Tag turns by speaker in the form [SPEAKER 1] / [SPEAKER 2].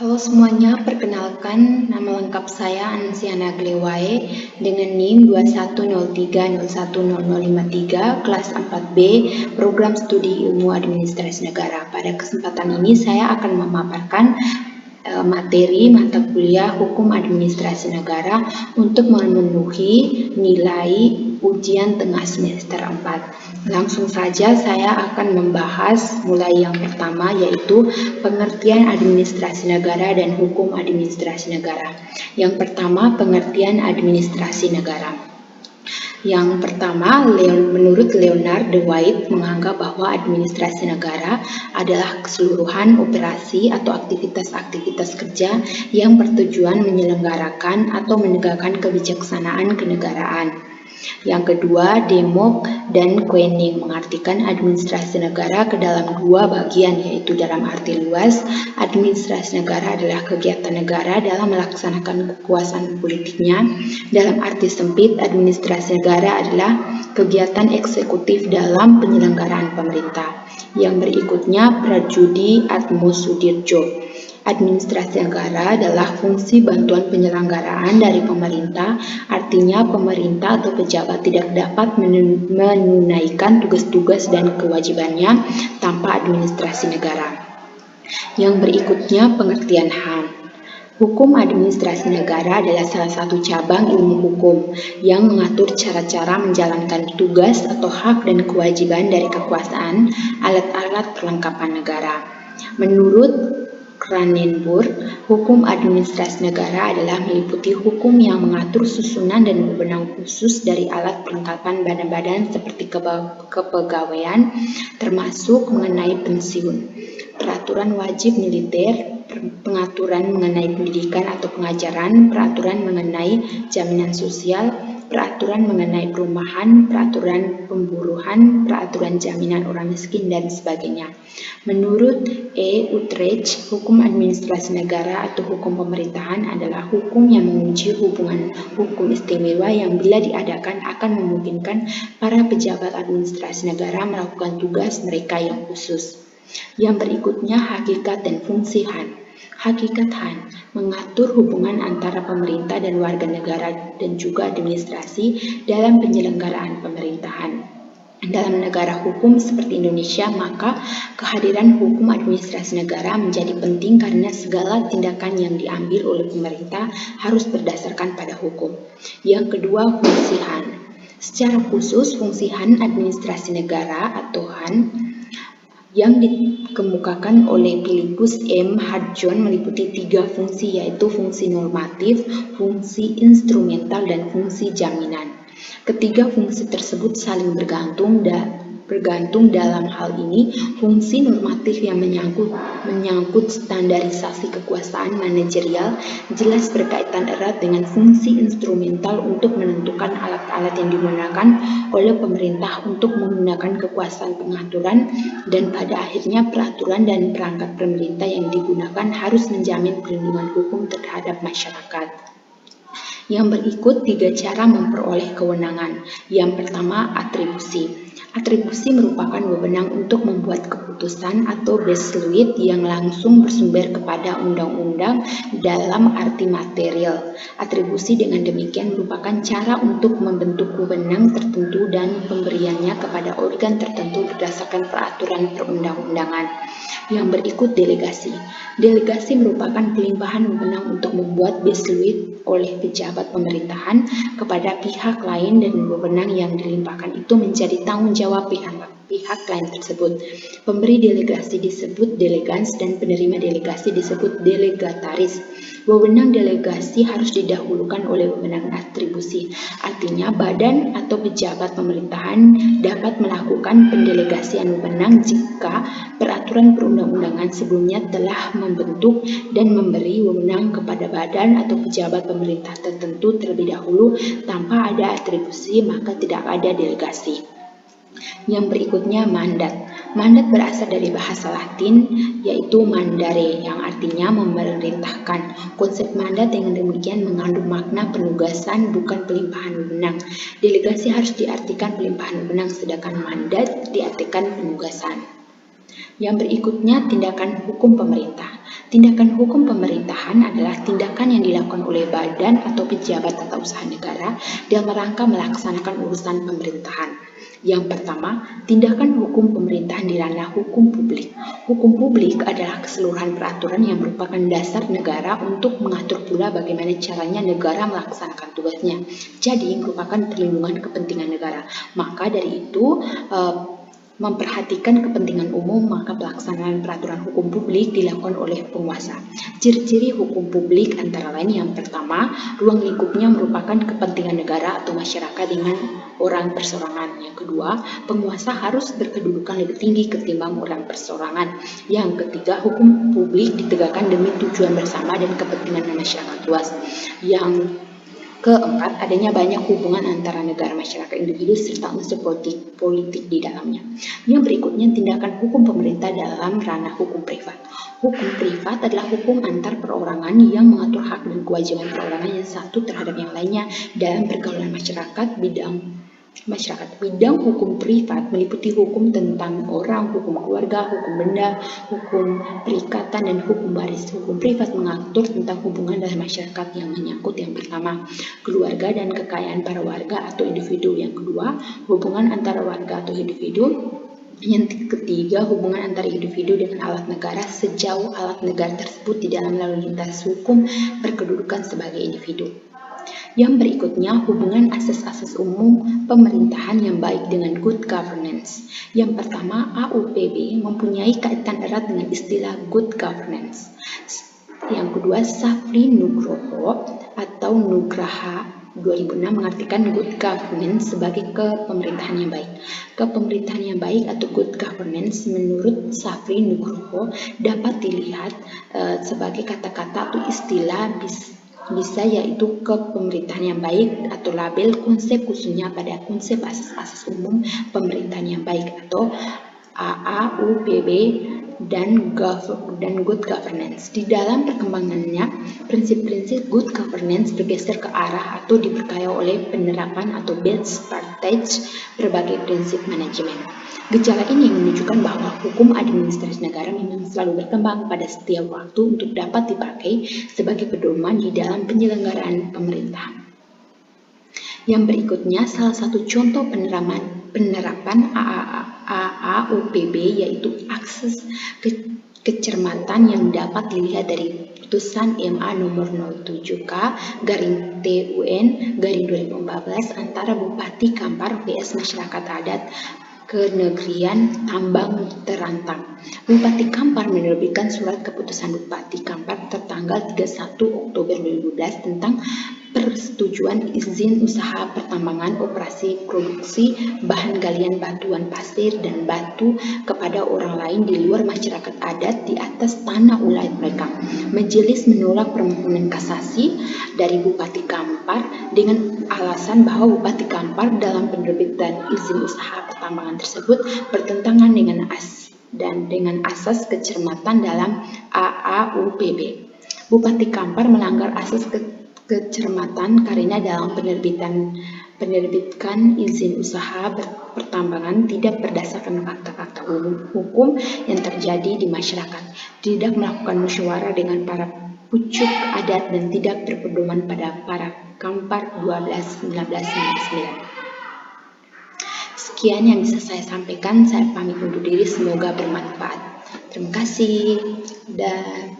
[SPEAKER 1] Halo semuanya, perkenalkan nama lengkap saya Ansiana Glewae dengan NIM 2103010053 kelas 4B Program Studi Ilmu Administrasi Negara. Pada kesempatan ini saya akan memaparkan materi mata kuliah Hukum Administrasi Negara untuk memenuhi nilai ujian tengah semester 4. Langsung saja saya akan membahas mulai yang pertama, yaitu pengertian administrasi negara dan hukum administrasi negara. Yang pertama, pengertian administrasi negara. Yang pertama, menurut Leonard de White menganggap bahwa administrasi negara adalah keseluruhan operasi atau aktivitas-aktivitas kerja yang bertujuan menyelenggarakan atau menegakkan kebijaksanaan kenegaraan. Yang kedua, Demok dan Koenig mengartikan administrasi negara ke dalam dua bagian, yaitu dalam arti luas, administrasi negara adalah kegiatan negara dalam melaksanakan kekuasaan politiknya. Dalam arti sempit, administrasi negara adalah kegiatan eksekutif dalam penyelenggaraan pemerintah. Yang berikutnya, Prajudi Atmosudirjo. Administrasi negara adalah fungsi bantuan penyelenggaraan dari pemerintah, artinya pemerintah atau pejabat tidak dapat menunaikan tugas-tugas dan kewajibannya tanpa administrasi negara. Yang berikutnya, pengertian HAM. Hukum administrasi negara adalah salah satu cabang ilmu hukum yang mengatur cara-cara menjalankan tugas atau hak dan kewajiban dari kekuasaan, alat-alat perlengkapan negara. Menurut Cranenburg, hukum administrasi negara adalah meliputi hukum yang mengatur susunan dan wewenang khusus dari alat perlengkapan badan-badan seperti kepegawaian, termasuk mengenai pensiun, peraturan wajib militer, pengaturan mengenai pendidikan atau pengajaran, peraturan mengenai jaminan sosial, peraturan mengenai perumahan, peraturan pemburuan, peraturan jaminan orang miskin, dan sebagainya. Menurut E. Utrecht, hukum administrasi negara atau hukum pemerintahan adalah hukum yang menguji hubungan hukum istimewa yang bila diadakan akan memungkinkan para pejabat administrasi negara melakukan tugas mereka yang khusus. Yang berikutnya, hakikat dan fungsi HAN. Hakikat HAN mengatur hubungan antara pemerintah dan warga negara dan juga administrasi dalam penyelenggaraan pemerintahan. Dalam negara hukum seperti Indonesia, maka kehadiran hukum administrasi negara menjadi penting karena segala tindakan yang diambil oleh pemerintah harus berdasarkan pada hukum. Yang kedua, fungsi HAN. Secara khusus, fungsi HAN administrasi negara atau HAN yang dikemukakan oleh Philippus M. Hudson meliputi 3 fungsi, yaitu fungsi normatif, fungsi instrumental, dan fungsi jaminan. Ketiga fungsi tersebut saling bergantung dalam hal ini. Fungsi normatif yang menyangkut standarisasi kekuasaan manajerial jelas berkaitan erat dengan fungsi instrumental untuk menentukan alat-alat yang digunakan oleh pemerintah untuk menggunakan kekuasaan pengaturan, dan pada akhirnya peraturan dan perangkat pemerintah yang digunakan harus menjamin perlindungan hukum terhadap masyarakat. Yang berikut 3 cara memperoleh kewenangan. Yang pertama, atribusi. Atribusi merupakan wewenang untuk membuat keputusan atau besluyt yang langsung bersumber kepada undang-undang dalam arti material. Atribusi dengan demikian merupakan cara untuk membentuk wewenang tertentu dan pemberiannya kepada organ tertentu berdasarkan peraturan perundang-undangan. Yang berikut, delegasi. Delegasi merupakan pelimpahan wewenang untuk membuat besluyt oleh pejabat pemerintahan kepada pihak lain, dan wewenang yang dilimpahkan itu menjadi tanggung jawab pihak lain tersebut. Pemberi delegasi disebut delegans dan penerima delegasi disebut delegataris. Wewenang delegasi harus didahulukan oleh wewenang atribusi. Artinya, badan atau pejabat pemerintahan dapat melakukan pendelegasian wewenang jika peraturan perundang-undangan sebelumnya telah membentuk dan memberi wewenang kepada badan atau pejabat pemerintah tertentu terlebih dahulu. Tanpa ada atribusi, maka tidak ada delegasi. Yang berikutnya, mandat. Mandat berasal dari bahasa Latin, yaitu mandare, yang artinya memerintahkan. Konsep mandat dengan demikian mengandung makna penugasan, bukan pelimpahan wewenang. Delegasi harus diartikan pelimpahan wewenang, sedangkan mandat diartikan penugasan. Yang berikutnya, tindakan hukum pemerintah. Tindakan hukum pemerintahan adalah tindakan yang dilakukan oleh badan atau pejabat tata usaha negara dalam rangka melaksanakan urusan pemerintahan. Yang pertama, tindakan hukum pemerintahan di ranah hukum publik. Hukum publik adalah keseluruhan peraturan yang merupakan dasar negara untuk mengatur pula bagaimana caranya negara melaksanakan tugasnya. Jadi, merupakan perlindungan kepentingan negara. Maka dari itu, memperhatikan kepentingan umum, maka pelaksanaan peraturan hukum publik dilakukan oleh penguasa. Ciri-ciri hukum publik antara lain yang pertama, ruang lingkupnya merupakan kepentingan negara atau masyarakat dengan orang perseorangan. Yang kedua, penguasa harus berkedudukan lebih tinggi ketimbang orang perseorangan. Yang ketiga, hukum publik ditegakkan demi tujuan bersama dan kepentingan masyarakat luas. Yang keempat, adanya banyak hubungan antara negara, masyarakat, individu, serta unsur politik di dalamnya. Yang berikutnya, tindakan hukum pemerintah dalam ranah hukum privat. Hukum privat adalah hukum antar perorangan yang mengatur hak dan kewajiban perorangan yang satu terhadap yang lainnya dalam pergaulan masyarakat. Bidang hukum privat meliputi hukum tentang orang, hukum keluarga, hukum benda, hukum perikatan, dan hukum waris. Hukum privat mengatur tentang hubungan dalam masyarakat yang menyangkut yang pertama, keluarga dan kekayaan para warga atau individu. Yang kedua, hubungan antara warga atau individu. Yang ketiga, hubungan antara individu dengan alat negara sejauh alat negara tersebut di dalam lalu lintas hukum berkedudukan sebagai individu. Yang berikutnya, hubungan asas-asas umum pemerintahan yang baik dengan good governance. Yang pertama, AUPB mempunyai kaitan erat dengan istilah good governance. Yang kedua, Safri Nugroho atau Nugraha 2006 mengartikan good governance sebagai kepemerintahan yang baik. Kepemerintahan yang baik atau good governance menurut Safri Nugroho dapat dilihat sebagai kata-kata atau istilah bisa yaitu kepemerintahan yang baik atau label konsep khususnya pada konsep asas-asas umum pemerintahan yang baik atau AAUPB dan good governance. Di dalam perkembangannya, prinsip-prinsip good governance bergeser ke arah atau diperkaya oleh penerapan atau best practice berbagai prinsip manajemen. Gejala ini menunjukkan bahwa hukum administrasi negara memang selalu berkembang pada setiap waktu untuk dapat dipakai sebagai pedoman di dalam penyelenggaraan pemerintahan. Yang berikutnya, salah satu contoh penerapan AAUPB yaitu akses kecermatan yang dapat dilihat dari putusan MA nomor 07K/TUN/2014 antara Bupati Kampar vs Masyarakat Adat Kenegrian Tambang Terantang. Bupati Kampar menerbitkan surat keputusan Bupati Kampar tertanggal 31 Oktober 2012 tentang persetujuan izin usaha pertambangan operasi produksi bahan galian batuan pasir dan batu kepada orang lain di luar masyarakat adat di atas tanah ulayat mereka. Majelis menolak permohonan kasasi dari Bupati Kampar dengan alasan bahwa Bupati Kampar dalam penerbitan izin usaha pertambangan tersebut bertentangan dengan asas kecermatan dalam AAUPB. Bupati Kampar melanggar asas kecermatan karena dalam penerbitkan izin usaha pertambangan tidak berdasarkan fakta-fakta hukum yang terjadi di masyarakat, tidak melakukan musyawarah dengan para pucuk adat dan tidak berpedoman pada para Kampar 12-1999. Sekian yang bisa saya sampaikan, saya pamit undur diri, semoga bermanfaat. Terima kasih dan